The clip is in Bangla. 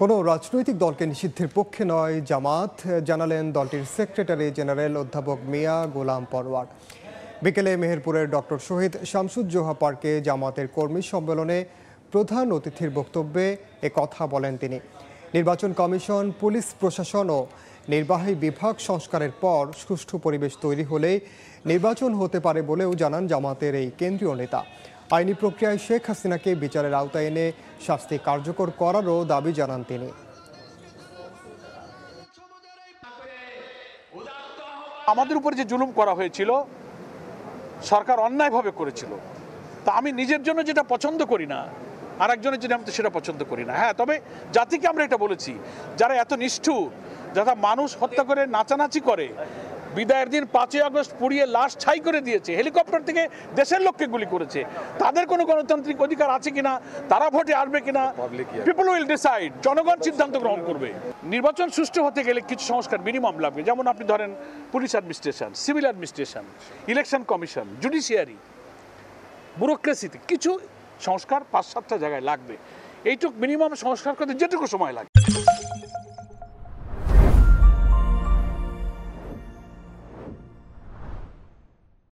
কোনো রাজনৈতিক দলকে নিষিদ্ধের পক্ষে নয় জামাত, জানালেন দলটির সেক্রেটারি জেনারেল অধ্যাপক মিয়া গোলাম পরওয়ার। বিকেলে মেহেরপুরের ডক্টর শহীদ শামসুজ্জোহা পার্কে জামাতের কর্মী সম্মেলনে প্রধান অতিথির বক্তব্যে কথা বলেন তিনি। নির্বাচন কমিশন, পুলিশ প্রশাসন ও নির্বাহী বিভাগ সংস্কারের পর সুষ্ঠু পরিবেশ তৈরি হলে নির্বাচন হতে পারে বলেও জানান জামাতের এই কেন্দ্রীয় নেতা। আইনি প্রক্রিয়ায় শেখ হাসিনাকে বিচারের আওতায় এনে শাস্তি কার্যকর করারও দাবি জানান তিনি। আমাদের উপর যে জুলুম করা হয়েছিল, সরকার অন্যায়ভাবে করেছিল, তা আমি নিজের জন্য যেটা পছন্দ করি না, আর একজনের জন্য আমি তো সেটা পছন্দ করি না। হ্যাঁ, তবে জাতিকে আমরা এটা বলেছি, যারা এত নিষ্ঠুর, যারা মানুষ হত্যা করে নাচানাচি করে, বিদায়ের দিন 5ই আগস্ট পুড়িয়ে লাশ ছাই করে দিয়েছে, হেলিকপ্টার থেকে দেশের লোককে গুলি করেছে, তাদের কোনো গণতান্ত্রিক অধিকার আছে কিনা, তারা ভোটে আসবে কিনা, পিপল উইল ডিসাইড, জনগণ সিদ্ধান্ত গ্রহণ করবে। নির্বাচন সুষ্ঠু হতে গেলে কিছু সংস্কার মিনিমাম লাগবে, যেমন আপনি ধরেন police administration, civil administration, election commission, judiciary, ব্যুরোক্রেসিতে কিছু সংস্কার 5-7টা জায়গায় লাগবে। এইটুকু মিনিমাম সংস্কার করতে যেটুকু সময় লাগে।